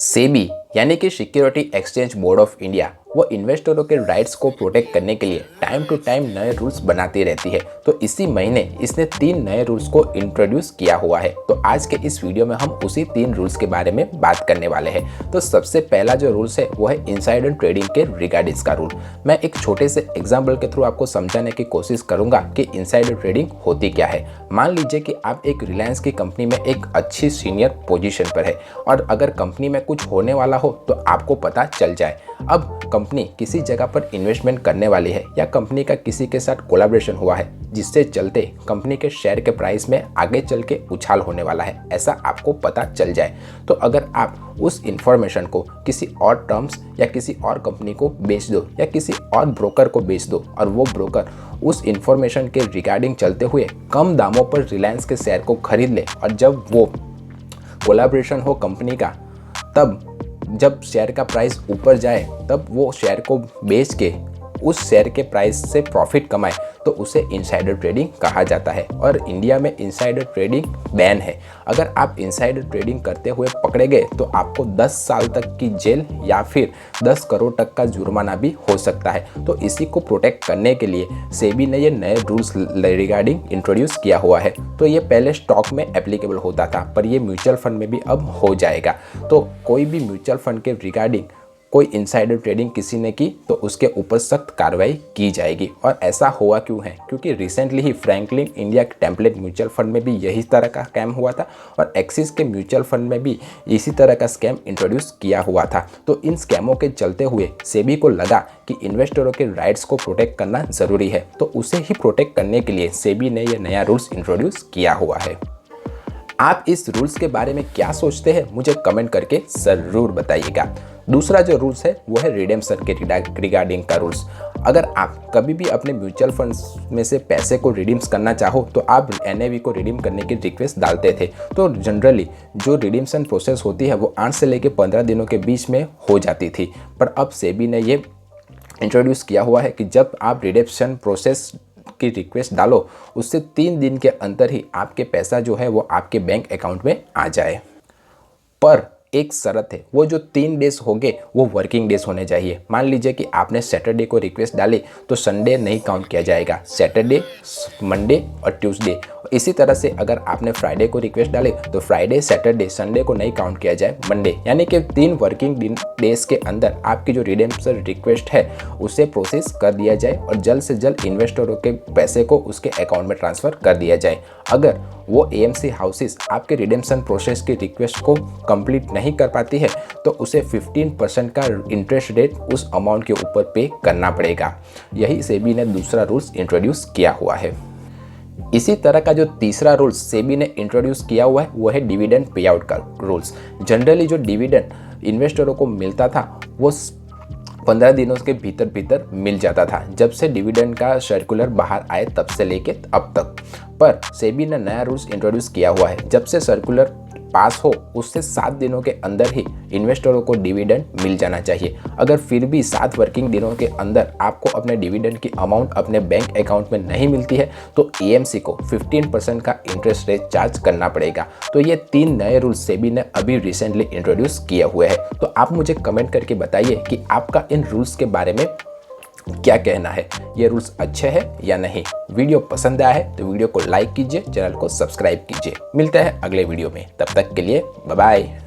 सेबी यानी कि security exchange board of India वो इन्वेस्टरों के राइट्स को प्रोटेक्ट करने के लिए टाइम टू टाइम नए रूल्स बनाती रहती है। तो इसी महीने इसने 3 नए रूल्स को इंट्रोड्यूस किया हुआ है। तो आज के इस वीडियो में हम उसी 3 रूल्स के बारे में बात करने वाले हैं। तो सबसे पहला जो रूल्स है वो है इनसाइडर ट्रेडिंग के रिगार्डिंग का रूल। मैं एक छोटे से एग्जाम्पल के थ्रू आपको समझाने की कोशिश करूंगा कि इनसाइडर ट्रेडिंग होती क्या है। मान लीजिए कि आप एक रिलायंस की कंपनी में एक अच्छी सीनियर पोजीशन पर है और अगर कंपनी में कुछ होने वाला हो तो आपको पता चल जाए। अब कंपनी किसी जगह पर इन्वेस्टमेंट करने वाली है या कंपनी का किसी के साथ कोलैबोरेशन हुआ है जिससे चलते कंपनी के शेयर के प्राइस में आगे चल के उछाल होने वाला है, ऐसा आपको पता चल जाए। तो अगर आप उस इंफॉर्मेशन को किसी और टर्म्स या किसी और कंपनी को बेच दो या किसी और ब्रोकर को बेच दो और वो ब्रोकर उस इंफॉर्मेशन के रिगार्डिंग चलते हुए कम दामों पर रिलायंस के शेयर को खरीद ले और जब वो कोलैबोरेशन हो कंपनी का, तब जब शेयर का प्राइस ऊपर जाए तब वो शेयर को बेच के उस शेयर के प्राइस से प्रॉफिट कमाए, तो उसे इनसाइडर ट्रेडिंग कहा जाता है। और इंडिया में इनसाइडर ट्रेडिंग बैन है। अगर आप इनसाइडर ट्रेडिंग करते हुए पकड़े गए तो आपको 10 साल तक की जेल या फिर 10 करोड़ तक का जुर्माना भी हो सकता है। तो इसी को प्रोटेक्ट करने के लिए सेबी ने ये नए रूल्स रिगार्डिंग इंट्रोड्यूस किया हुआ है। तो ये पहले स्टॉक में एप्लीकेबल होता था, पर ये म्यूचुअल फंड में भी अब हो जाएगा। तो कोई भी म्यूचुअल फंड के रिगार्डिंग कोई इनसाइडर ट्रेडिंग किसी ने की तो उसके ऊपर सख्त कार्रवाई की जाएगी। और ऐसा हुआ क्यों है? क्योंकि रिसेंटली ही Franklin India Templeton mutual fund में भी यही तरह का स्कैम हुआ था और एक्सिस के म्यूचुअल फंड में भी इसी तरह का स्कैम इंट्रोड्यूस किया हुआ था। तो इन स्कैमों के चलते हुए सेबी को लगा कि इन्वेस्टरों के राइट्स को प्रोटेक्ट करना ज़रूरी है। तो उसे ही प्रोटेक्ट करने के लिए सेबी ने यह नया रूल्स इंट्रोड्यूस किया हुआ है। आप इस रूल्स के बारे में क्या सोचते हैं, मुझे कमेंट करके ज़रूर बताइएगा। दूसरा जो रूल्स है वो है रिडेम्पशन के रिगार्डिंग का रूल्स। अगर आप कभी भी अपने म्यूचुअल फंड्स में से पैसे को रिडीम्स करना चाहो तो आप NAV को रिडीम करने की रिक्वेस्ट डालते थे। तो जनरली जो रिडीम्शन प्रोसेस होती है वो 8 से लेकर 15 दिनों के बीच में हो जाती थी, पर अब सेबी ने ये इंट्रोड्यूस किया हुआ है कि जब आप रिडेम्पशन प्रोसेस की रिक्वेस्ट डालो उससे 3 दिन के अंदर ही आपके पैसा जो है वो आपके बैंक अकाउंट में आ जाए। पर एक शर्त है, वो जो 3 डेज होंगे वो वर्किंग डेज होने चाहिए। मान लीजिए कि आपने सैटरडे को रिक्वेस्ट डाली तो संडे नहीं काउंट किया जाएगा, सैटरडे, मंडे और ट्यूसडे। इसी तरह से अगर आपने फ्राइडे को रिक्वेस्ट डाली तो फ्राइडे, सैटरडे, संडे को नहीं काउंट किया जाए, मंडे। यानी कि 3 वर्किंग डेज के अंदर आपकी जो रिडेम्पशन रिक्वेस्ट है उसे प्रोसेस कर दिया जाए और जल्द से जल्द इन्वेस्टरों के पैसे को उसके अकाउंट में ट्रांसफ़र कर दिया जाए। अगर वो AMC हाउसेस आपके रिडेम्पशन प्रोसेस की रिक्वेस्ट को कंप्लीट नहीं कर पाती है तो उसे 15% का इंटरेस्ट रेट उस अमाउंट के ऊपर पे करना पड़ेगा। यही सेबी ने दूसरा रूल्स इंट्रोड्यूस किया हुआ है। इसी तरह का जो तीसरा रूल्स सेबी ने इंट्रोड्यूस किया हुआ है वो है डिविडेंड पे आउट का रूल्स। जनरली जो डिविडेंड इन्वेस्टरों को मिलता था वो 15 दिनों के भीतर मिल जाता था, जब से डिविडेंड का सर्कुलर बाहर आए तब से लेके अब तक। पर सेबी ने नया रूल्स इंट्रोड्यूस किया हुआ है, जब से सर्कुलर पास हो उससे 7 दिनों के अंदर ही इन्वेस्टरों को डिविडेंड मिल जाना चाहिए। अगर फिर भी 7 वर्किंग दिनों के अंदर आपको अपने डिविडेंड की अमाउंट अपने बैंक अकाउंट में नहीं मिलती है तो AMC को 15% का इंटरेस्ट रेट चार्ज करना पड़ेगा। तो ये 3 नए रूल्स सेबी ने अभी रिसेंटली इंट्रोड्यूस किए हुए हैं। तो आप मुझे कमेंट करके बताइए कि आपका इन रूल्स के बारे में क्या कहना है, ये रूल्स अच्छे हैं या नहीं। वीडियो पसंद आया है तो वीडियो को लाइक कीजिए, चैनल को सब्सक्राइब कीजिए। मिलते हैं अगले वीडियो में, तब तक के लिए बाय बाय।